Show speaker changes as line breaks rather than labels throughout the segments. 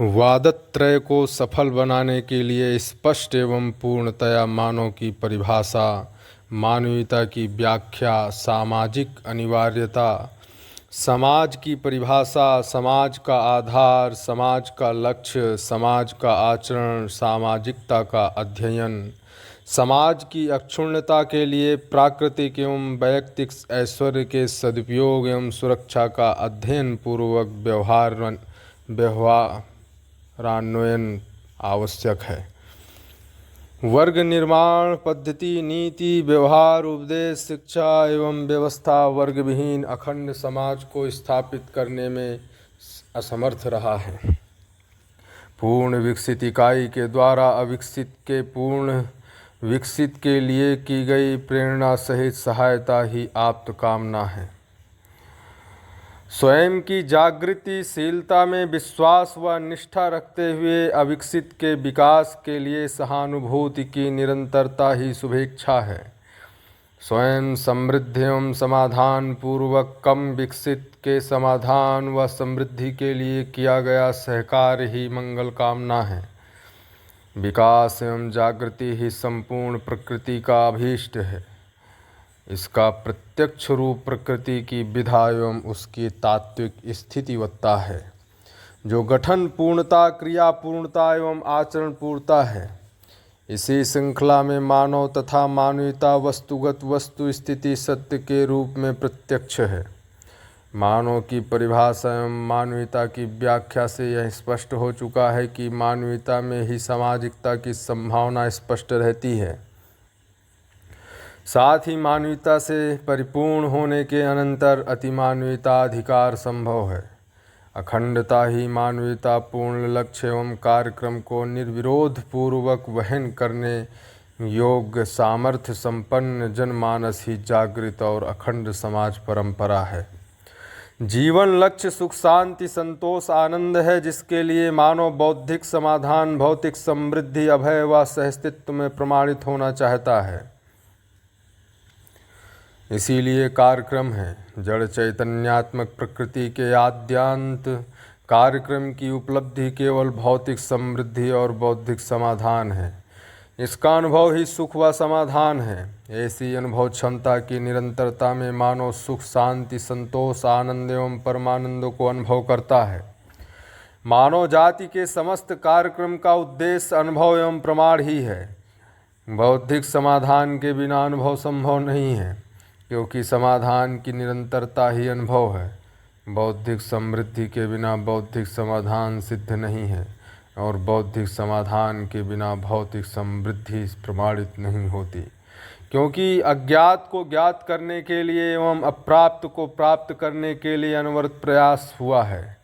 वादत्रय को सफल बनाने के लिए स्पष्ट एवं पूर्णतया मानव की परिभाषा, मानवीयता की व्याख्या, सामाजिक अनिवार्यता, समाज की परिभाषा, समाज का आधार, समाज का लक्ष्य, समाज का आचरण, सामाजिकता का अध्ययन, समाज की अक्षुण्णता के लिए प्राकृतिक एवं वैयक्तिक ऐश्वर्य के सदुपयोग एवं सुरक्षा का अध्ययन पूर्वक व्यवहारान्वयन आवश्यक है। वर्ग निर्माण पद्धति, नीति, व्यवहार, उपदेश, शिक्षा एवं व्यवस्था वर्ग विहीन अखंड समाज को स्थापित करने में असमर्थ रहा है। पूर्ण विकसित इकाई के द्वारा अविकसित के पूर्ण विकसित के लिए की गई प्रेरणा सहित सहायता ही आप्त कामना है। स्वयं की जागृतिशीलता में विश्वास व निष्ठा रखते हुए अविकसित के विकास के लिए सहानुभूति की निरंतरता ही शुभेच्छा है। स्वयं समृद्धि एवं समाधान पूर्वक कम विकसित के समाधान व समृद्धि के लिए किया गया सहकार ही मंगल कामना है। विकास एवं जागृति ही संपूर्ण प्रकृति का अभीष्ट है। इसका प्रत्यक्ष रूप प्रकृति की विधा एवं उसकी तात्विक स्थितिवत्ता है, जो गठन पूर्णता, क्रिया पूर्णता एवं आचरण पूर्णता है। इसी श्रृंखला में मानव तथा मानवीयता वस्तुगत वस्तु स्थिति सत्य के रूप में प्रत्यक्ष है। मानव की परिभाषा एवं मानवीयता की व्याख्या से यह स्पष्ट हो चुका है कि मानवीयता में ही सामाजिकता की संभावना स्पष्ट रहती है। साथ ही मानवीयता से परिपूर्ण होने के अनंतर अतिमानवीयता अधिकार संभव है। अखंडता ही मानवीयता पूर्ण लक्ष्य एवं कार्यक्रम को निर्विरोध पूर्वक वहन करने योग्य सामर्थ्य संपन्न जनमानस ही जागृत और अखंड समाज परंपरा है। जीवन लक्ष्य सुख शांति संतोष आनंद है, जिसके लिए मानव बौद्धिक समाधान, भौतिक समृद्धि, अभय व सहस्तित्व में प्रमाणित होना चाहता है। इसीलिए कार्यक्रम है। जड़ चैतन्यात्मक प्रकृति के आद्यांत कार्यक्रम की उपलब्धि केवल भौतिक समृद्धि और बौद्धिक समाधान है। इसका अनुभव ही सुख व समाधान है। ऐसी अनुभव क्षमता की निरंतरता में मानव सुख शांति संतोष आनंद एवं परमानंद को अनुभव करता है। मानव जाति के समस्त कार्यक्रम का उद्देश्य अनुभव एवं प्रमाण ही है। बौद्धिक समाधान के बिना अनुभव संभव नहीं है, क्योंकि समाधान की निरंतरता ही अनुभव है। बौद्धिक समृद्धि के बिना बौद्धिक समाधान सिद्ध नहीं है और बौद्धिक समाधान के बिना भौतिक समृद्धि प्रमाणित नहीं होती, क्योंकि अज्ञात को ज्ञात करने के लिए एवं अप्राप्त को प्राप्त करने के लिए अनवरत प्रयास हुआ है।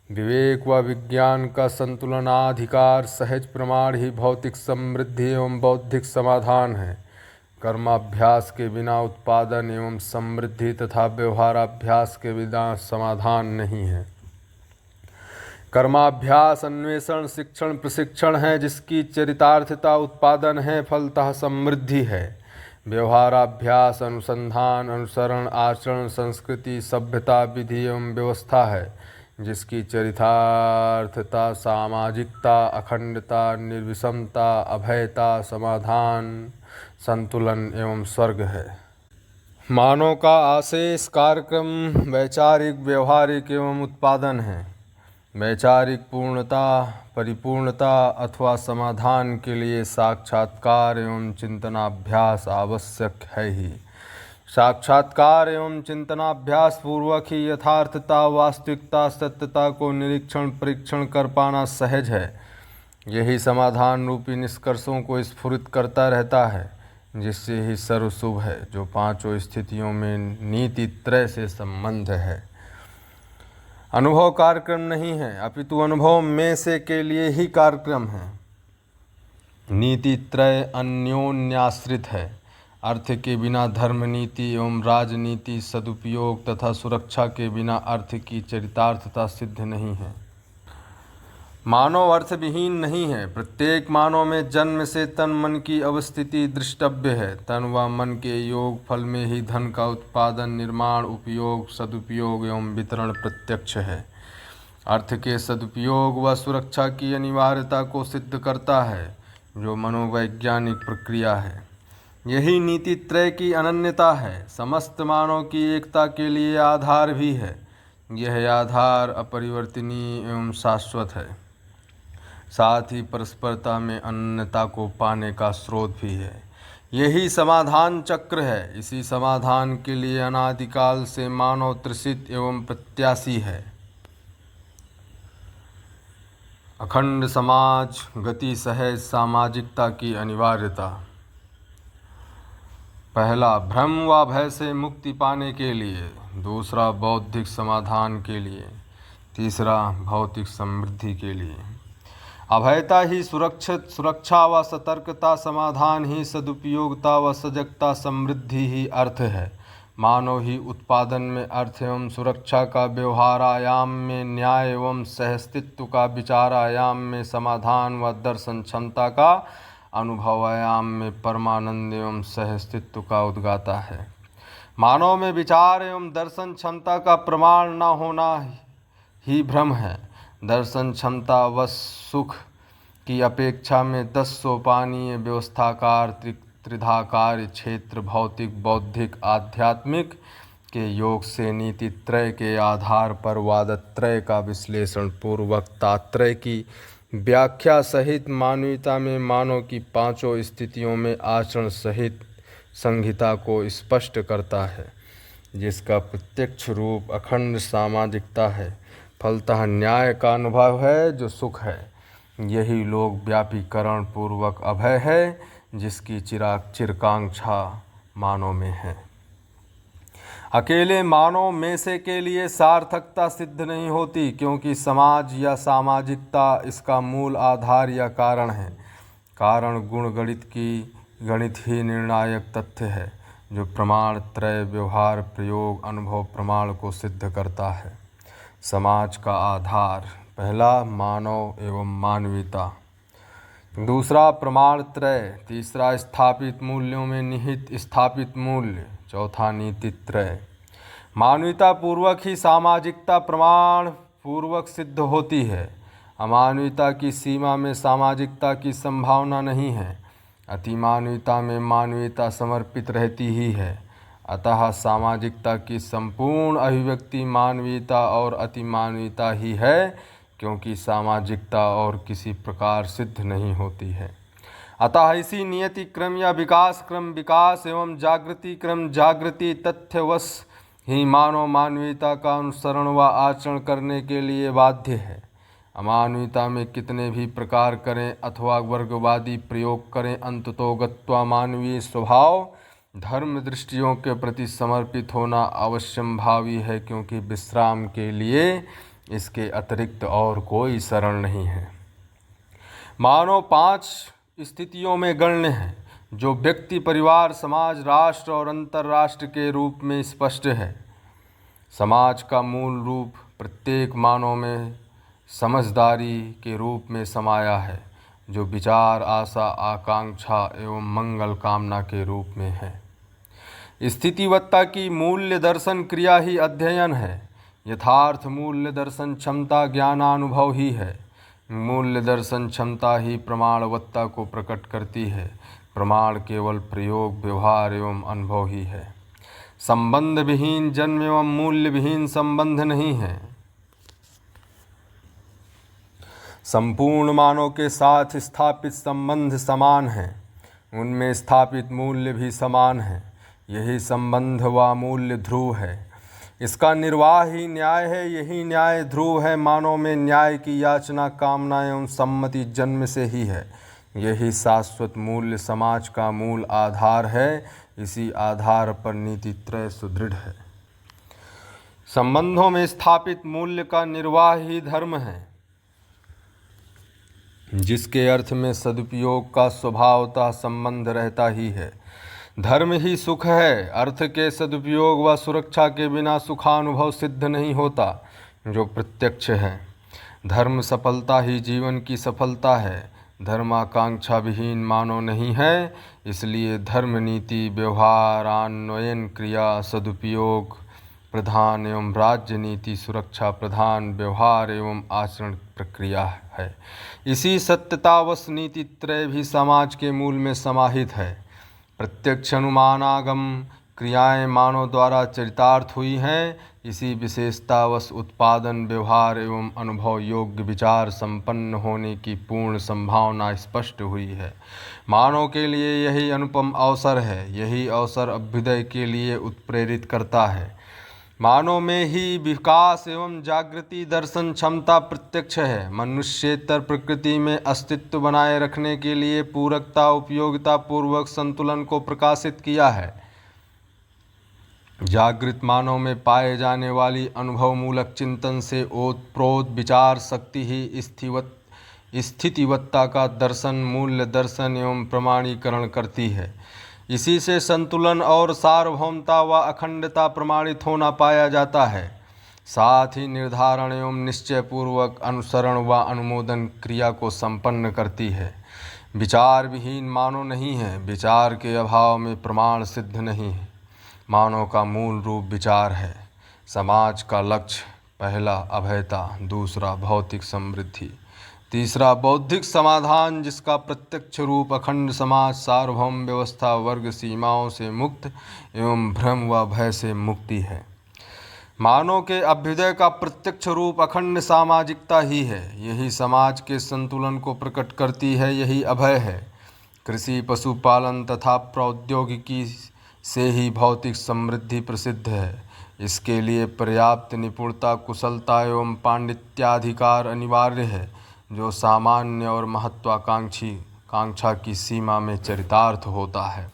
विवेक व विज्ञान का संतुलनाधिकार सहज प्रमाण ही भौतिक समृद्धि एवं बौद्धिक समाधान है। कर्माभ्यास के बिना उत्पादन एवं समृद्धि तथा व्यवहाराभ्यास के बिना समाधान नहीं है। कर्माभ्यास अन्वेषण शिक्षण प्रशिक्षण है, जिसकी चरितार्थता उत्पादन है, फलतः समृद्धि है। व्यवहाराभ्यास अनुसंधान अनुसरण आचरण संस्कृति सभ्यता विधि एवं व्यवस्था है, जिसकी चरितार्थता सामाजिकता अखंडता निर्विषमता अभयता समाधान संतुलन एवं स्वर्ग है। मानव का आशेष कार्यक्रम वैचारिक व्यवहारिक एवं उत्पादन है। वैचारिक पूर्णता परिपूर्णता अथवा समाधान के लिए साक्षात्कार एवं चिंतनाभ्यास आवश्यक है ही। साक्षात्कार एवं चिंतनाभ्यास पूर्वक ही यथार्थता वास्तविकता सत्यता को निरीक्षण परीक्षण कर पाना सहज है। यही समाधान रूपी निष्कर्षों को स्फुरित करता रहता है, जिससे ही सर्वशुभ है, जो पांचों स्थितियों में नीति त्रय से संबंध है। अनुभव कार्यक्रम नहीं है, अपितु अनुभव में से के लिए ही कार्यक्रम है। नीति त्रय अन्योन्याश्रित है। अर्थ के बिना धर्म नीति एवं राजनीति सदुपयोग तथा सुरक्षा के बिना अर्थ की चरितार्थता सिद्ध नहीं है। मानव अर्थ विहीन नहीं है। प्रत्येक मानव में जन्म से तन मन की अवस्थिति दृष्टव्य है। तन व मन के योग फल में ही धन का उत्पादन निर्माण उपयोग सदुपयोग एवं वितरण प्रत्यक्ष है। अर्थ के सदुपयोग व सुरक्षा की अनिवार्यता को सिद्ध करता है, जो मनोवैज्ञानिक प्रक्रिया है। यही नीति त्रय की अनन्यता है, समस्त मानव की एकता के लिए आधार भी है। यह आधार अपरिवर्तनीय एवं शाश्वत है, साथ ही परस्परता में अनन्यता को पाने का स्रोत भी है। यही समाधान चक्र है। इसी समाधान के लिए अनादिकाल से मानव त्रसित एवं प्रत्याशी है। अखंड समाज गति सहज सामाजिकता की अनिवार्यता। पहला, भ्रम व भय से मुक्ति पाने के लिए। दूसरा, बौद्धिक समाधान के लिए। तीसरा, भौतिक समृद्धि के लिए। अभयता ही सुरक्षा व सतर्कता, समाधान ही सदुपयोगता व सजगता, समृद्धि ही अर्थ है। मानव ही उत्पादन में अर्थ एवं सुरक्षा का, व्यवहार आयाम में न्याय एवं सहस्तित्व का, विचार आयाम में समाधान व दर्शन क्षमता का, अनुभव आयाम में परमानंद एवं सहस्तित्व का उद्गाता है। मानव में विचार एवं दर्शन क्षमता का प्रमाण न होना ही भ्रम है। दर्शन क्षमता व सुख की अपेक्षा में 10 सोपानीय व्यवस्थाकार त्रिधाकार क्षेत्र भौतिक बौद्धिक आध्यात्मिक के योग से नीति त्रय के आधार पर वादत्रय का विश्लेषण पूर्वक तात्रय की व्याख्या सहित मानवीयता में मानव की पांचों स्थितियों में आचरण सहित संहिता को स्पष्ट करता है, जिसका प्रत्यक्ष रूप अखंड सामाजिकता है, फलतः न्याय का अनुभव है जो सुख है। यही लोक व्यापीकरण पूर्वक अभय है, जिसकी चिरकांक्षा मानव में है। अकेले मानव में से के लिए सार्थकता सिद्ध नहीं होती, क्योंकि समाज या सामाजिकता इसका मूल आधार या कारण है। कारण गुण गणित ही निर्णायक तथ्य है, जो प्रमाण त्रय व्यवहार प्रयोग अनुभव प्रमाण को सिद्ध करता है। समाज का आधार, पहला मानव एवं मानवीयता, दूसरा प्रमाण त्रय, तीसरा स्थापित मूल्यों में निहित स्थापित मूल्य, चौथा नीति त्रय। मानवीयता पूर्वक ही सामाजिकता प्रमाण पूर्वक सिद्ध होती है। अमानवीयता की सीमा में सामाजिकता की संभावना नहीं है। अतिमानवीयता में मानवीयता समर्पित रहती ही है। अतः सामाजिकता की संपूर्ण अभिव्यक्ति मानवीयता और अतिमानवीयता ही है, क्योंकि सामाजिकता और किसी प्रकार सिद्ध नहीं होती है। अतः इसी नियति क्रम या विकास क्रम विकास एवं जागृति क्रम जागृति तथ्यवश ही मानव मानवीयता का अनुसरण व आचरण करने के लिए बाध्य है। अमानवीयता में कितने भी प्रकार करें अथवा वर्गवादी प्रयोग करें, अंततोगत्वा मानवीय स्वभाव धर्म दृष्टियों के प्रति समर्पित होना अवश्यंभावी है, क्योंकि विश्राम के लिए इसके अतिरिक्त और कोई शरण नहीं है। मानव 5 स्थितियों में गण्य है, जो व्यक्ति परिवार समाज राष्ट्र और अंतर्राष्ट्र के रूप में स्पष्ट है। समाज का मूल रूप प्रत्येक मानव में समझदारी के रूप में समाया है, जो विचार आशा आकांक्षा एवं मंगल कामना के रूप में है। स्थितिवत्ता की मूल्य दर्शन क्रिया ही अध्ययन है। यथार्थ मूल्य दर्शन क्षमता ज्ञानानुभव ही है। मूल्य दर्शन क्षमता ही प्रमाणवत्ता को प्रकट करती है। प्रमाण केवल प्रयोग व्यवहार एवं अनुभव ही है। संबंध विहीन जन्म एवं मूल्य विहीन संबंध नहीं है। संपूर्ण मानव के साथ स्थापित संबंध समान हैं, उनमें स्थापित मूल्य भी समान है। यही संबंध व मूल्य ध्रुव है। इसका निर्वाह ही न्याय है। यही न्याय ध्रुव है। मानव में न्याय की याचना कामना एवं सम्मति जन्म से ही है। यही शाश्वत मूल्य समाज का मूल आधार है। इसी आधार पर नीति त्रय सुदृढ़ है। संबंधों में स्थापित मूल्य का निर्वाह ही धर्म है, जिसके अर्थ में सदुपयोग का स्वभावतः संबंध रहता ही है। धर्म ही सुख है। अर्थ के सदुपयोग व सुरक्षा के बिना सुखानुभव सिद्ध नहीं होता, जो प्रत्यक्ष है। धर्म सफलता ही जीवन की सफलता है। धर्माकांक्षा विहीन मानव नहीं है। इसलिए धर्म नीति व्यवहारान्वयन क्रिया सदुपयोग प्रधान एवं राज्य नीति सुरक्षा प्रधान व्यवहार एवं आचरण प्रक्रिया है। इसी सत्यतावश नीति त्रय भी समाज के मूल में समाहित है। प्रत्यक्ष अनुमानागम क्रियाएं मानव द्वारा चरितार्थ हुई हैं। इसी विशेषतावश उत्पादन व्यवहार एवं अनुभव योग्य विचार संपन्न होने की पूर्ण संभावना स्पष्ट हुई है। मानव के लिए यही अनुपम अवसर है। यही अवसर अभ्युदय के लिए उत्प्रेरित करता है। मानव में ही विकास एवं जागृति दर्शन क्षमता प्रत्यक्ष है। मनुष्येतर प्रकृति में अस्तित्व बनाए रखने के लिए पूरकता उपयोगिता पूर्वक संतुलन को प्रकाशित किया है। जागृत मानव में पाए जाने वाली अनुभव मूलक चिंतन से ओतप्रोत विचार शक्ति ही स्थितिवत्ता का दर्शन मूल्य दर्शन एवं प्रमाणीकरण करती है। इसी से संतुलन और सार्वभौमता व अखंडता प्रमाणित होना पाया जाता है। साथ ही निर्धारण एवं निश्चय पूर्वक अनुसरण व अनुमोदन क्रिया को संपन्न करती है। विचार विहीन मानव नहीं है। विचार के अभाव में प्रमाण सिद्ध नहीं है। मानव का मूल रूप विचार है। समाज का लक्ष्य पहला अभयता, दूसरा भौतिक समृद्धि, तीसरा बौद्धिक समाधान जिसका प्रत्यक्ष रूप अखंड समाज सार्वभौम व्यवस्था वर्ग सीमाओं से मुक्त एवं भ्रम व भय से मुक्ति है। मानव के अभ्युदय का प्रत्यक्ष रूप अखंड सामाजिकता ही है। यही समाज के संतुलन को प्रकट करती है। यही अभय है। कृषि पशुपालन तथा प्रौद्योगिकी से ही भौतिक समृद्धि प्रसिद्ध है। इसके लिए पर्याप्त निपुणता कुशलता एवं पांडित्याधिकार अनिवार्य है, जो सामान्य और कांक्षा की सीमा में चरितार्थ होता है।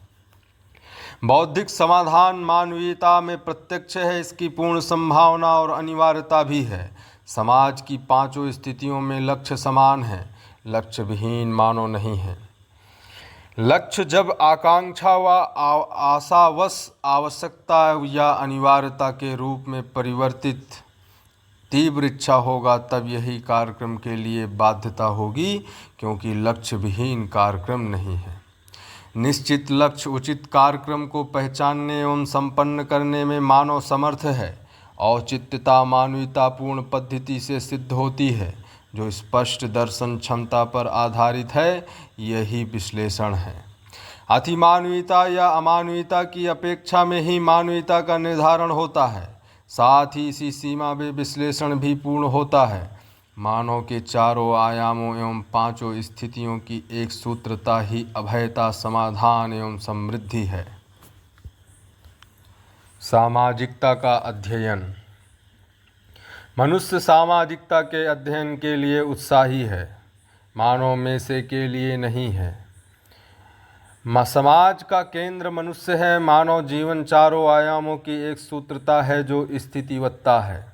बौद्धिक समाधान मानवीयता में प्रत्यक्ष है। इसकी पूर्ण संभावना और अनिवार्यता भी है। समाज की पांचों स्थितियों में लक्ष्य समान है। लक्ष्य विहीन मानव नहीं है। लक्ष्य जब आकांक्षा व आशावश आवश्यकता या अनिवार्यता के रूप में परिवर्तित तीव्र इच्छा होगा, तब यही कार्यक्रम के लिए बाध्यता होगी, क्योंकि लक्ष्य विहीन कार्यक्रम नहीं है। निश्चित लक्ष्य उचित कार्यक्रम को पहचानने एवं संपन्न करने में मानव समर्थ है। औचित्यता मानवीयतापूर्ण पद्धति से सिद्ध होती है, जो स्पष्ट दर्शन क्षमता पर आधारित है। यही विश्लेषण है। अतिमानवीयता या अमानवीयता की अपेक्षा में ही मानवीयता का निर्धारण होता है। साथ ही इसी सीमा में विश्लेषण भी पूर्ण होता है। मानव के चारों आयामों एवं पांचों स्थितियों की एक सूत्रता ही अभयता समाधान एवं समृद्धि है। सामाजिकता का अध्ययन। मनुष्य सामाजिकता के अध्ययन के लिए उत्साही है, मानव में से के लिए नहीं है। समाज का केंद्र मनुष्य है। मानव जीवन चारों आयामों की एक सूत्रता है, जो स्थितिवत्ता है।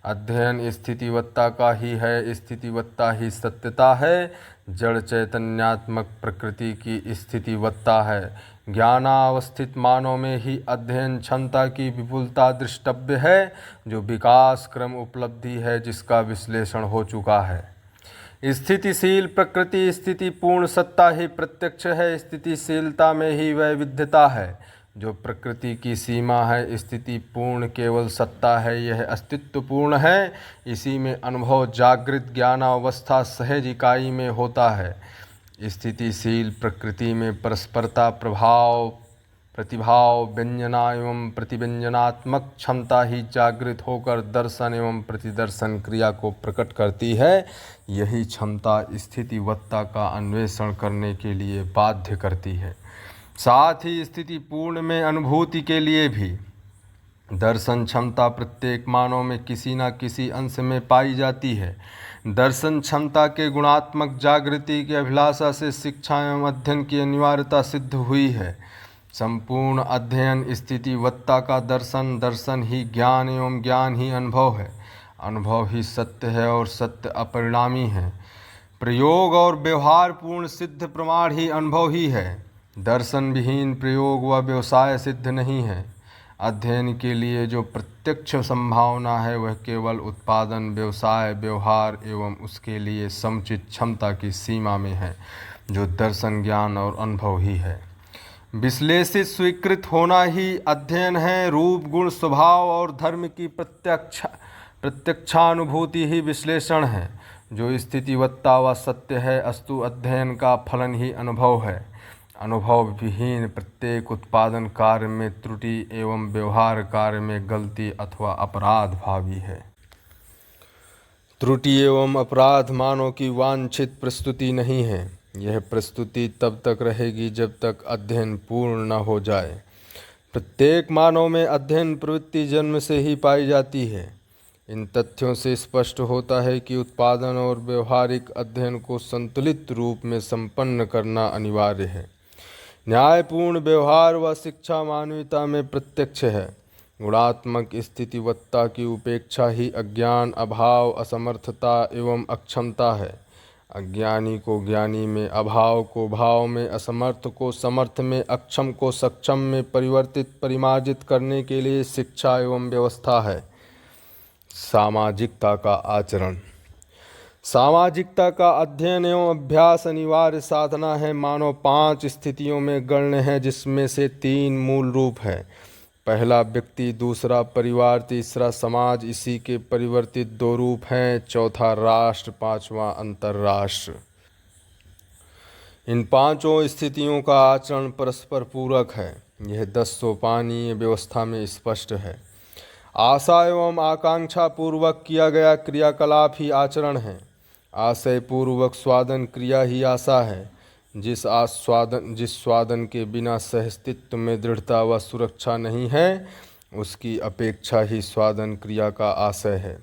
अध्ययन स्थितिवत्ता का ही है। स्थितिवत्ता ही सत्यता है। जड़ चैतन्यात्मक प्रकृति की स्थितिवत्ता है। ज्ञानावस्थित मानव में ही अध्ययन क्षमता की विपुलता दृष्टव्य है, जो विकास क्रम उपलब्धि है, जिसका विश्लेषण हो चुका है। स्थितिशील प्रकृति स्थिति पूर्ण सत्ता ही प्रत्यक्ष है। स्थितिशीलता में ही वैविध्यता है, जो प्रकृति की सीमा है। स्थिति पूर्ण केवल सत्ता है। यह अस्तित्व पूर्ण है। इसी में अनुभव जागृत ज्ञानावस्था सहज इकाई में होता है। स्थितिशील प्रकृति में परस्परता प्रभाव प्रतिभाव व्यंजना एवं प्रतिव्यंजनात्मक क्षमता ही जागृत होकर दर्शन एवं प्रतिदर्शन क्रिया को प्रकट करती है। यही क्षमता स्थितिवत्ता का अन्वेषण करने के लिए बाध्य करती है। साथ ही स्थिति पूर्ण में अनुभूति के लिए भी दर्शन क्षमता प्रत्येक मानव में किसी न किसी अंश में पाई जाती है। दर्शन क्षमता के गुणात्मक जागृति की अभिलाषा से शिक्षा एवं अध्ययन की अनिवार्यता सिद्ध हुई है। संपूर्ण अध्ययन स्थितिवत्ता का दर्शन, दर्शन ही ज्ञान एवं ज्ञान ही अनुभव है। अनुभव ही सत्य है और सत्य अपरिणामी है। प्रयोग और व्यवहार पूर्ण सिद्ध प्रमाण ही अनुभव ही है। दर्शन विहीन प्रयोग व व्यवसाय सिद्ध नहीं है। अध्ययन के लिए जो प्रत्यक्ष संभावना है, वह केवल उत्पादन व्यवसाय व्यवहार एवं उसके लिए समुचित क्षमता की सीमा में है, जो दर्शन ज्ञान और अनुभव ही है। विश्लेषित स्वीकृत होना ही अध्ययन है। रूप गुण स्वभाव और धर्म की प्रत्यक्षानुभूति ही विश्लेषण है। जो स्थितिवत्ता व सत्य है, अस्तु अध्ययन का फलन ही अनुभव है। अनुभव विहीन प्रत्येक उत्पादन कार्य में त्रुटि एवं व्यवहार कार्य में गलती अथवा अपराध भावी है। त्रुटि एवं अपराध मानव की वांछित प्रस्तुति नहीं है। यह प्रस्तुति तब तक रहेगी जब तक अध्ययन पूर्ण न हो जाए। प्रत्येक मानव में अध्ययन प्रवृत्ति जन्म से ही पाई जाती है। इन तथ्यों से स्पष्ट होता है कि उत्पादन और व्यवहारिक अध्ययन को संतुलित रूप में संपन्न करना अनिवार्य है। न्यायपूर्ण व्यवहार व शिक्षा मानवता में प्रत्यक्ष है। गुणात्मक स्थितिवत्ता की उपेक्षा ही अज्ञान, अभाव, असमर्थता एवं अक्षमता है। अज्ञानी को ज्ञानी में, अभाव को भाव में, असमर्थ को समर्थ में, अक्षम को सक्षम में परिमार्जित करने के लिए शिक्षा एवं व्यवस्था है। सामाजिकता का आचरण। सामाजिकता का अध्ययन एवं अभ्यास अनिवार्य साधना है। मानव 5 स्थितियों में गण्य है, जिसमें से 3 मूल रूप है। पहला व्यक्ति, दूसरा परिवार, तीसरा समाज। इसी के परिवर्तित 2 रूप हैं, चौथा राष्ट्र, 5वां अंतर्राष्ट्र। इन 5 स्थितियों का आचरण परस्पर पूरक है। यह 10 सोपानीय व्यवस्था में स्पष्ट है। आशा एवं आकांक्षा पूर्वक किया गया क्रियाकलाप ही आचरण है। आशय पूर्वक स्वादन क्रिया ही आशा है। जिस स्वादन के बिना सहस्तित्व में दृढ़ता व सुरक्षा नहीं है, उसकी अपेक्षा ही स्वादन क्रिया का आशय है।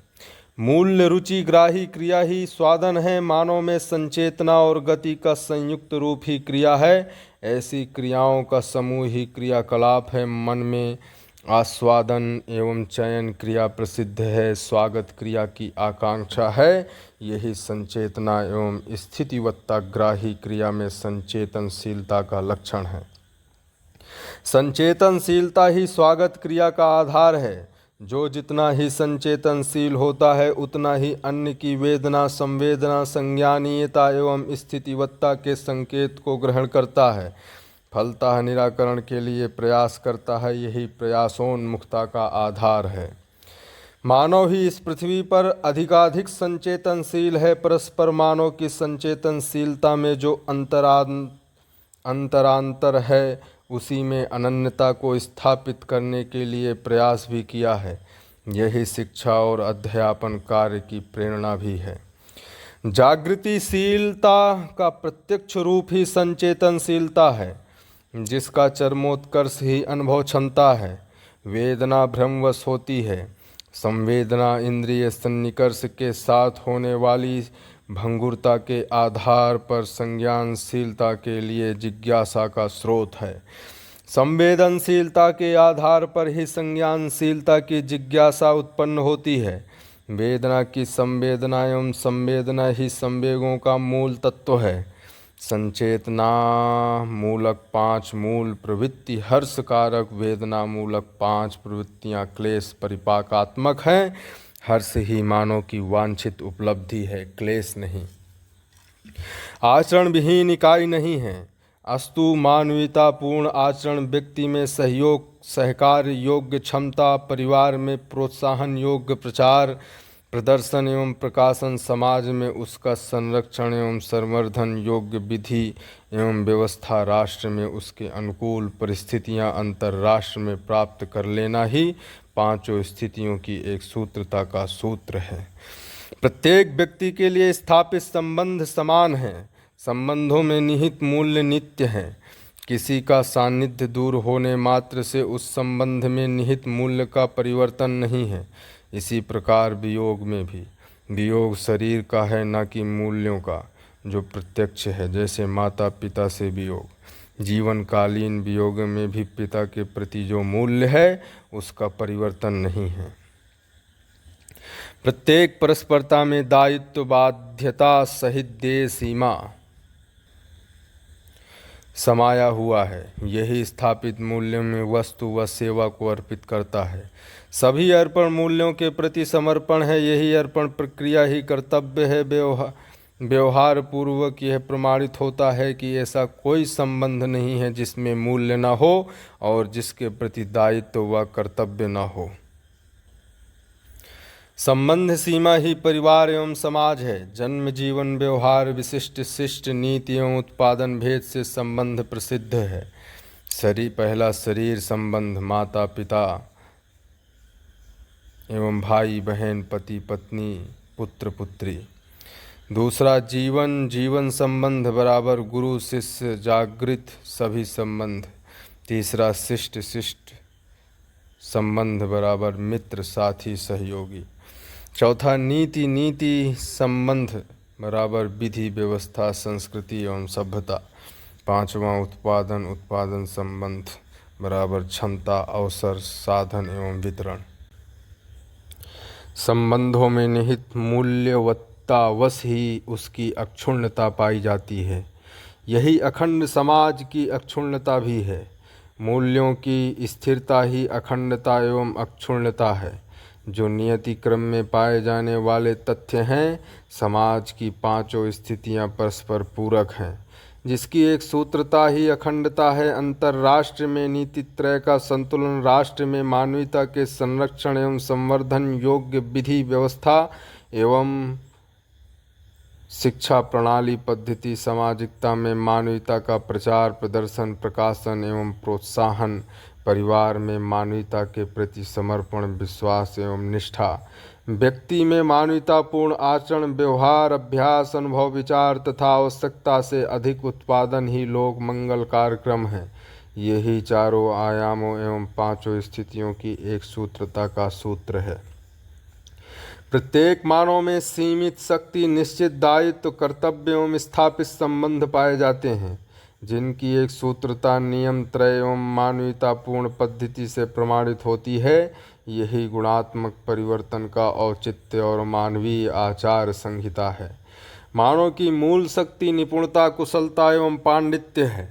मूल्य रुचि ग्राही क्रिया ही स्वादन है। मानव में संचेतना और गति का संयुक्त रूप ही क्रिया है। ऐसी क्रियाओं का समूह ही क्रियाकलाप है। मन में आस्वादन एवं चयन क्रिया प्रसिद्ध है। स्वागत क्रिया की आकांक्षा है। यही संचेतना एवं स्थितिवत्ता ग्राही क्रिया में संचेतनशीलता का लक्षण है। संचेतनशीलता ही स्वागत क्रिया का आधार है। जो जितना ही संचेतनशील होता है, उतना ही अन्य की वेदना, संवेदना, संज्ञानीयता एवं स्थितिवत्ता के संकेत को ग्रहण करता है। फलतः निराकरण के लिए प्रयास करता है। यही प्रयासोन्मुखता का आधार है। मानव ही इस पृथ्वी पर अधिकाधिक संचेतनशील है। परस्पर मानव की संचेतनशीलता में जो अंतरांतर है, उसी में अनन्यता को स्थापित करने के लिए प्रयास भी किया है। यही शिक्षा और अध्यापन कार्य की प्रेरणा भी है। जागृतिशीलता का प्रत्यक्ष रूप ही संचेतनशीलता है, जिसका चरमोत्कर्ष ही अनुभव क्षमता है। वेदना भ्रमवश होती है। संवेदना इंद्रिय सन्निकर्ष के साथ होने वाली भंगुरता के आधार पर संज्ञानशीलता के लिए जिज्ञासा का स्रोत है। संवेदनशीलता के आधार पर ही संज्ञानशीलता की जिज्ञासा उत्पन्न होती है। वेदना की संवेदना एवं संवेदना ही संवेगों का मूल तत्व है। संचेतना मूलक 5 मूल प्रवृत्ति हर्ष कारक, वेदना मूलक 5 प्रवृत्तियाँ क्लेश परिपाकात्मक हैं। हर्ष ही मानव की वांछित उपलब्धि है, क्लेश नहीं। आचरण विहीन इकाई नहीं है। अस्तु मानवीयतापूर्ण आचरण व्यक्ति में सहयोग, सहकार योग्य क्षमता, परिवार में प्रोत्साहन योग्य प्रचार प्रदर्शन एवं प्रकाशन, समाज में उसका संरक्षण एवं संवर्धन योग्य विधि एवं व्यवस्था, राष्ट्र में उसके अनुकूल परिस्थितियां अंतर्राष्ट्र में प्राप्त कर लेना ही 5 स्थितियों की एक सूत्रता का सूत्र है। प्रत्येक व्यक्ति के लिए स्थापित संबंध समान हैं। संबंधों में निहित मूल्य नित्य हैं। किसी का सान्निध्य दूर होने मात्र से उस संबंध में निहित मूल्य का परिवर्तन नहीं है। इसी प्रकार वियोग में भी, वियोग शरीर का है न कि मूल्यों का, जो प्रत्यक्ष है। जैसे माता पिता से वियोग, जीवनकालीन वियोग में भी पिता के प्रति जो मूल्य है, उसका परिवर्तन नहीं है। प्रत्येक परस्परता में दायित्व बाध्यता सहित देय सीमा समाया हुआ है। यही स्थापित मूल्यों में वस्तु व सेवा को अर्पित करता है। सभी अर्पण मूल्यों के प्रति समर्पण है। यही अर्पण प्रक्रिया ही कर्तव्य है। व्यवहार पूर्वक यह प्रमाणित होता है कि ऐसा कोई संबंध नहीं है जिसमें मूल्य न हो और जिसके प्रति दायित्व व कर्तव्य न हो। संबंध सीमा ही परिवार एवं समाज है। जन्म, जीवन, व्यवहार, विशिष्ट, शिष्ट, नीति एवं उत्पादन भेद से संबंध प्रसिद्ध है। पहला शरीर संबंध, माता पिता एवं भाई बहन, पति पत्नी, पुत्र पुत्री। दूसरा जीवन संबंध बराबर गुरु शिष्य जागृत सभी संबंध। तीसरा शिष्ट संबंध बराबर मित्र साथी सहयोगी। चौथा नीति संबंध बराबर विधि व्यवस्था संस्कृति एवं सभ्यता। पांचवा उत्पादन संबंध बराबर क्षमता अवसर साधन एवं वितरण। संबंधों में निहित मूल्यवत्तावश ही उसकी अक्षुण्णता पाई जाती है। यही अखंड समाज की अक्षुण्णता भी है। मूल्यों की स्थिरता ही अखंडता एवं अक्षुण्णता है। जो नियति क्रम में पाए जाने वाले तथ्य हैं, समाज की पांचों स्थितियां परस्पर पूरक हैं, जिसकी एक सूत्रता ही अखंडता है। अंतर्राष्ट्र में नीति त्रय का संतुलन, राष्ट्र में मानवीयता के संरक्षण एवं संवर्धन योग्य विधि व्यवस्था एवं शिक्षा प्रणाली पद्धति, सामाजिकता में मानवीयता का प्रचार प्रदर्शन प्रकाशन एवं प्रोत्साहन, परिवार में मानवीयता के प्रति समर्पण विश्वास एवं निष्ठा, व्यक्ति में मानवीयतापूर्ण आचरण व्यवहार अभ्यास अनुभव विचार तथा आवश्यकता से अधिक उत्पादन ही लोक मंगल कार्यक्रम है। यही चारों आयामों एवं पांचों स्थितियों की एक सूत्रता का सूत्र है। प्रत्येक मानव में सीमित शक्ति, निश्चित दायित्व, कर्तव्य एवं स्थापित संबंध पाए जाते हैं, जिनकी एक सूत्रता नियम त्रय एवं मानवीयतापूर्ण पद्धति से प्रमाणित होती है। यही गुणात्मक परिवर्तन का औचित्य और मानवीय आचार संहिता है। मानव की मूल शक्ति निपुणता, कुशलता एवं पांडित्य है।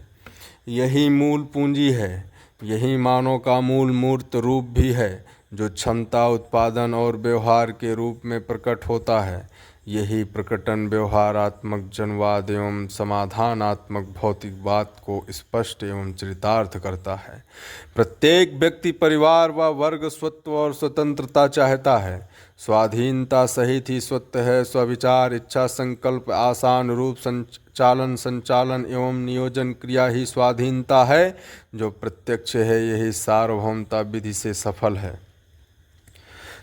यही मूल पूंजी है। यही मानव का मूल मूर्त रूप भी है, जो क्षमता, उत्पादन और व्यवहार के रूप में प्रकट होता है। यही प्रकटन व्यवहारात्मक जनवाद एवं समाधानात्मक भौतिकवाद को स्पष्ट एवं चरितार्थ करता है। प्रत्येक व्यक्ति, परिवार व वर्ग स्वत्व और स्वतंत्रता चाहता है। स्वाधीनता सहित ही स्वत्व है। स्वविचार, इच्छा, संकल्प, आसान रूप संचालन एवं नियोजन क्रिया ही स्वाधीनता है, जो प्रत्यक्ष है। यही सार्वभौमता विधि से सफल है।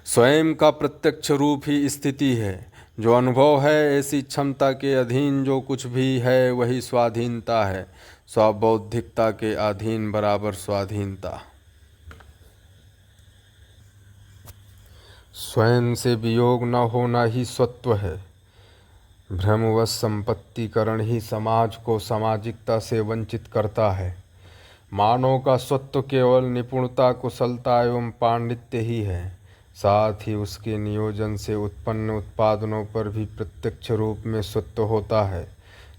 स्वयं का प्रत्यक्ष रूप ही स्थिति है। जो अनुभव है, ऐसी क्षमता के अधीन जो कुछ भी है वही स्वाधीनता है। स्वबौद्धिकता के अधीन बराबर स्वाधीनता। स्वयं से वियोग न होना ही स्वत्व है। भ्रमवश संपत्तिकरण ही समाज को सामाजिकता से वंचित करता है। मानव का स्वत्व केवल निपुणता, कुशलता एवं पांडित्य ही है। साथ ही उसके नियोजन से उत्पन्न उत्पादनों पर भी प्रत्यक्ष रूप में स्वत्व होता है,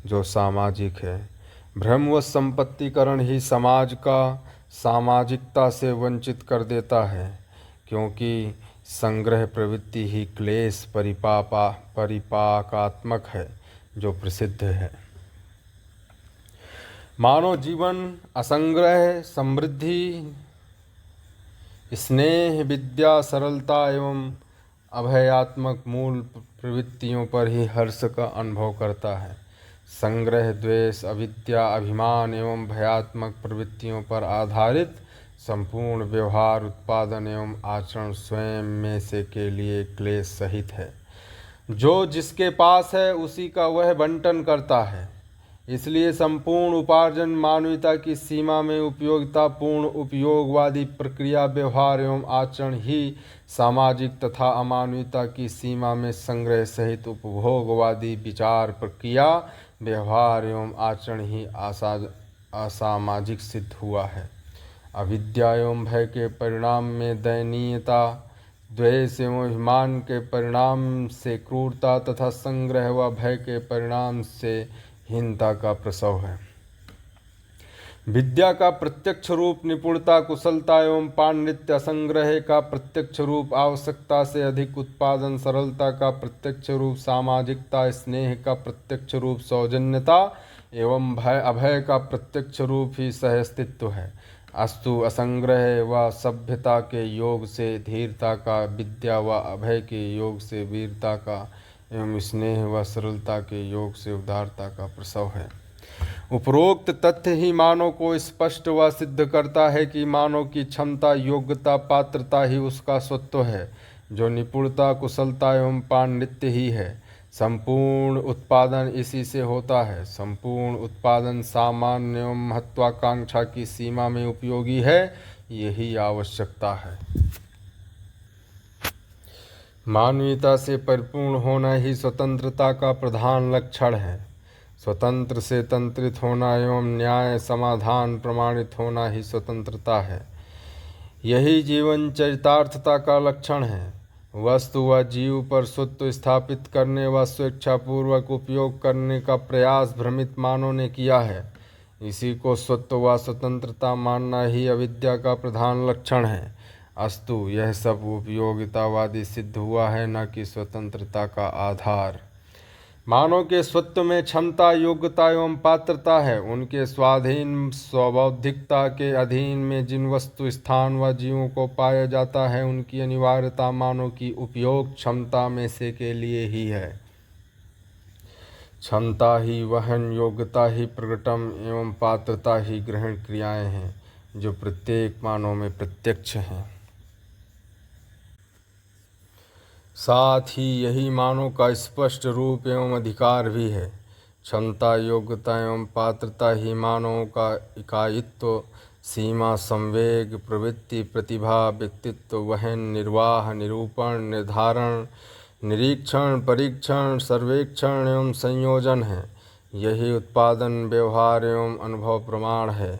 जो सामाजिक है। भ्रमवश संपत्तिकरण ही समाज का सामाजिकता से वंचित कर देता है, क्योंकि संग्रह प्रवृत्ति ही क्लेश परिपाकात्मक है, जो प्रसिद्ध है। मानव जीवन असंग्रह, समृद्धि, स्नेह, विद्या, सरलता एवं अभयात्मक मूल प्रवृत्तियों पर ही हर्ष का अनुभव करता है। संग्रह, द्वेष, अविद्या, अभिमान एवं भयात्मक प्रवृत्तियों पर आधारित संपूर्ण व्यवहार, उत्पादन एवं आचरण स्वयं में से के लिए क्लेश सहित है। जो जिसके पास है उसी का वह बंटन करता है। इसलिए संपूर्ण उपार्जन मानवीयता की सीमा में उपयोगितापूर्ण उपयोगवादी प्रक्रिया, व्यवहार एवं आचरण ही सामाजिक तथा अमानवीयता की सीमा में संग्रह सहित उपभोगवादी विचार प्रक्रिया, व्यवहार एवं आचरण ही असामाजिक सिद्ध हुआ है। अविद्या एवं भय के परिणाम में दयनीयता, द्वेष एवं अभिमान के परिणाम से क्रूरता तथा संग्रह व भय के परिणाम से हीनता का प्रसव है। विद्या का प्रत्यक्ष रूप निपुणता, कुशलता एवं पांडित्य, संग्रह का प्रत्यक्ष रूप आवश्यकता से अधिक उत्पादन, सरलता का प्रत्यक्ष रूप सामाजिकता, स्नेह का प्रत्यक्ष रूप सौजन्यता एवं भय अभय का प्रत्यक्ष रूप ही सहअस्तित्व है। अस्तु असंग्रह व सभ्यता के योग से धीरता का, विद्या व अभय के योग से वीरता का एवं स्नेह व सरलता के योग से उदारता का प्रसव है। उपरोक्त तथ्य ही मानव को स्पष्ट व सिद्ध करता है कि मानव की क्षमता, योग्यता, पात्रता ही उसका स्वत्व है, जो निपुणता, कुशलता एवं पांडित्य ही है। संपूर्ण उत्पादन इसी से होता है। संपूर्ण उत्पादन सामान्य एवं महत्वाकांक्षा की सीमा में उपयोगी है, यही आवश्यकता है। मानवीयता से परिपूर्ण होना ही स्वतंत्रता का प्रधान लक्षण है। स्वतंत्र से तंत्रित होना एवं न्याय समाधान प्रमाणित होना ही स्वतंत्रता है। यही जीवन चरितार्थता का लक्षण है। वस्तु व जीव पर स्वत्व स्थापित करने व स्वेच्छापूर्वक उपयोग करने का प्रयास भ्रमित मानव ने किया है। इसी को स्वत्व व स्वतंत्रता मानना ही अविद्या का प्रधान लक्षण है। अस्तु यह सब उपयोगितावादी सिद्ध हुआ है, न कि स्वतंत्रता का आधार। मानव के स्वत्व में क्षमता, योग्यता एवं पात्रता है। उनके स्वाधीन स्वबौद्धिकता के अधीन में जिन वस्तु, स्थान व जीवों को पाया जाता है, उनकी अनिवार्यता मानव की उपयोग क्षमता में से के लिए ही है। क्षमता ही वहन, योग्यता ही प्रकटम एवं पात्रता ही ग्रहण क्रियाएं हैं, जो प्रत्येक मानव में प्रत्यक्ष हैं। साथ ही यही मानव का स्पष्ट रूप एवं अधिकार भी है। क्षमता, योग्यता एवं पात्रता ही मानव का इकायित्व, सीमा, संवेग, प्रवृत्ति, प्रतिभा, व्यक्तित्व, वहन, निर्वाह, निरूपण, निर्धारण, निरीक्षण, परीक्षण, सर्वेक्षण एवं संयोजन है। यही उत्पादन, व्यवहार एवं अनुभव प्रमाण है।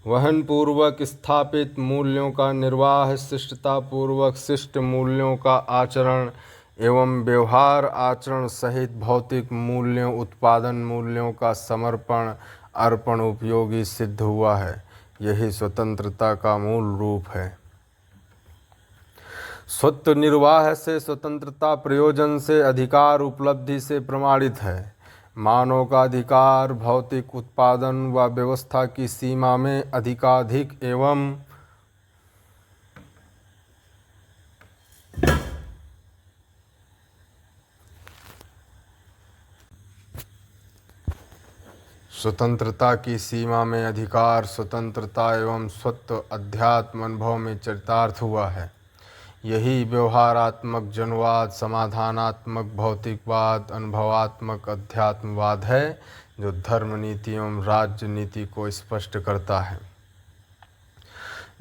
वहन पूर्वक स्थापित मूल्यों का निर्वाह, शिष्टता पूर्वक शिष्ट मूल्यों का आचरण एवं व्यवहार आचरण सहित भौतिक मूल्यों, उत्पादन मूल्यों का समर्पण, अर्पण उपयोगी सिद्ध हुआ है। यही स्वतंत्रता का मूल रूप है। स्वत्व निर्वाह से स्वतंत्रता प्रयोजन से, अधिकार उपलब्धि से प्रमाणित है। मानव का अधिकार भौतिक उत्पादन व व्यवस्था की सीमा में अधिकाधिक एवं स्वतंत्रता की सीमा में अधिकार, स्वतंत्रता एवं स्वत्व अध्यात्म अनुभव में चरितार्थ हुआ है। यही व्यवहारात्मक जनवाद, समाधानात्मक भौतिकवाद, अनुभवात्मक अध्यात्मवाद है, जो धर्म नीति एवं राज्य नीति को स्पष्ट करता है।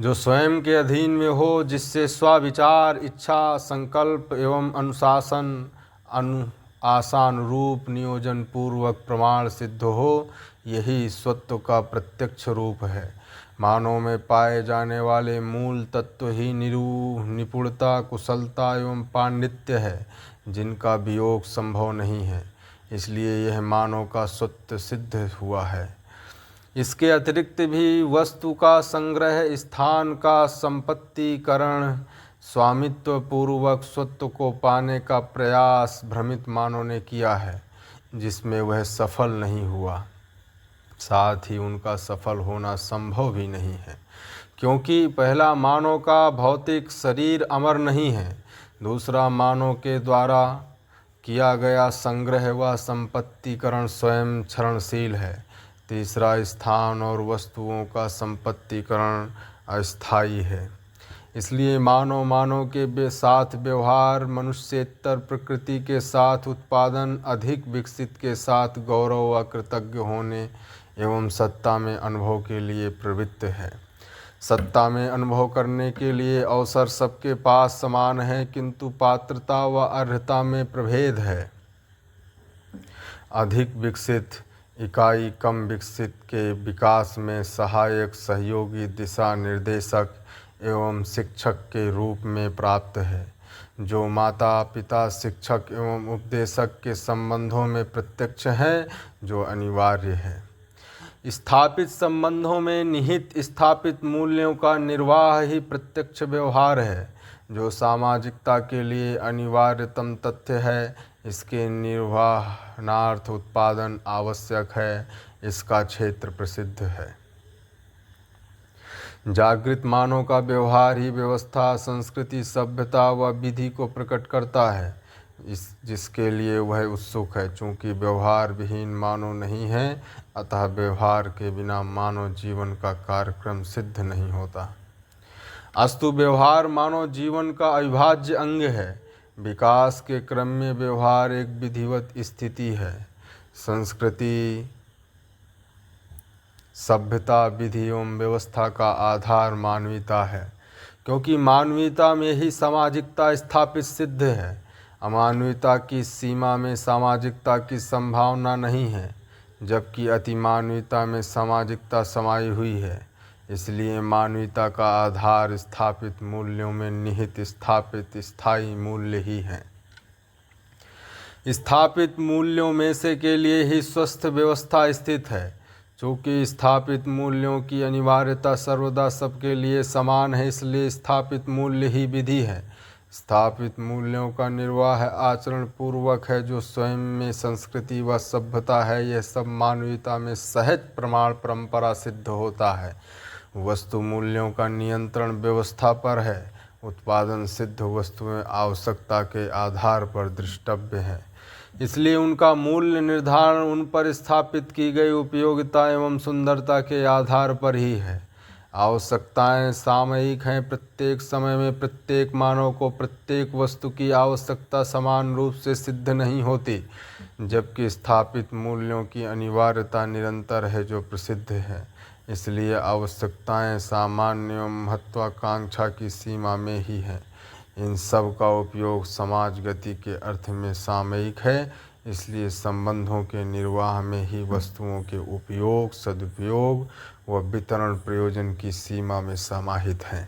जो स्वयं के अधीन में हो, जिससे स्वविचार, इच्छा, संकल्प एवं अनुशासन आशानुरूप नियोजन पूर्वक प्रमाण सिद्ध हो, यही स्वत्व का प्रत्यक्ष रूप है। मानव में पाए जाने वाले मूल तत्व ही निपुणता, कुशलता एवं पांडित्य है, जिनका वियोग संभव नहीं है। इसलिए यह मानव का स्वत्व सिद्ध हुआ है। इसके अतिरिक्त भी वस्तु का संग्रह, स्थान का संपत्तिकरण, स्वामित्व पूर्वक स्वत्व को पाने का प्रयास भ्रमित मानव ने किया है, जिसमें वह सफल नहीं हुआ। साथ ही उनका सफल होना संभव भी नहीं है, क्योंकि पहला, मानव का भौतिक शरीर अमर नहीं है। दूसरा, मानव के द्वारा किया गया संग्रह व संपत्तिकरण स्वयं क्षरणशील है। तीसरा, स्थान और वस्तुओं का संपत्तिकरण अस्थायी है। इसलिए मानव के साथ व्यवहार, मनुष्येतर प्रकृति के साथ उत्पादन, अधिक विकसित के साथ गौरव व कृतज्ञ होने एवं सत्ता में अनुभव के लिए प्रवृत्त है। सत्ता में अनुभव करने के लिए अवसर सबके पास समान है, किंतु पात्रता व अर्हता में प्रभेद है। अधिक विकसित इकाई कम विकसित के विकास में सहायक, सहयोगी, दिशा निर्देशक एवं शिक्षक के रूप में प्राप्त है, जो माता पिता, शिक्षक एवं उपदेशक के संबंधों में प्रत्यक्ष है, जो अनिवार्य है। स्थापित संबंधों में निहित स्थापित मूल्यों का निर्वाह ही प्रत्यक्ष व्यवहार है, जो सामाजिकता के लिए अनिवार्यतम तथ्य है। इसके निर्वहनार्थ उत्पादन आवश्यक है, इसका क्षेत्र प्रसिद्ध है। जागृत मानव का व्यवहार ही व्यवस्था, संस्कृति, सभ्यता व विधि को प्रकट करता है, जिसके लिए वह उत्सुक है। चूँकि व्यवहार विहीन मानव नहीं है, अतः व्यवहार के बिना मानव जीवन का कार्यक्रम सिद्ध नहीं होता। अस्तु व्यवहार मानव जीवन का अविभाज्य अंग है। विकास के क्रम में व्यवहार एक विधिवत स्थिति है। संस्कृति, सभ्यता, विधि एवं व्यवस्था का आधार मानवीयता है, क्योंकि मानवीयता में ही सामाजिकता स्थापित सिद्ध है। अमानवीयता की सीमा में सामाजिकता की संभावना नहीं है, जबकि अतिमानवीयता में सामाजिकता समाई हुई है। इसलिए मानवीयता का आधार स्थापित मूल्यों में निहित स्थापित स्थायी मूल्य ही हैं। स्थापित मूल्यों में से के लिए ही स्वस्थ व्यवस्था स्थित है। चूँकि स्थापित मूल्यों की अनिवार्यता सर्वदा सबके लिए समान है, इसलिए स्थापित मूल्य ही विधि है। स्थापित मूल्यों का निर्वाह आचरण पूर्वक है, जो स्वयं में संस्कृति व सभ्यता है। यह सब मानवीयता में सहज प्रमाण परंपरा सिद्ध होता है। वस्तु मूल्यों का नियंत्रण व्यवस्था पर है। उत्पादन सिद्ध वस्तुएं आवश्यकता के आधार पर दृष्टव्य है, इसलिए उनका मूल्य निर्धारण उन पर स्थापित की गई उपयोगिता एवं सुंदरता के आधार पर ही है। आवश्यकताएं सामयिक हैं। प्रत्येक समय में प्रत्येक मानव को प्रत्येक वस्तु की आवश्यकता समान रूप से सिद्ध नहीं होती, जबकि स्थापित मूल्यों की अनिवार्यता निरंतर है, जो प्रसिद्ध है। इसलिए आवश्यकताएं सामान्य एवं महत्वाकांक्षा की सीमा में ही हैं। इन सब का उपयोग समाज गति के अर्थ में सामयिक है, इसलिए संबंधों के निर्वाह में ही वस्तुओं के उपयोग, सदुपयोग व वितरण प्रयोजन की सीमा में समाहित हैं।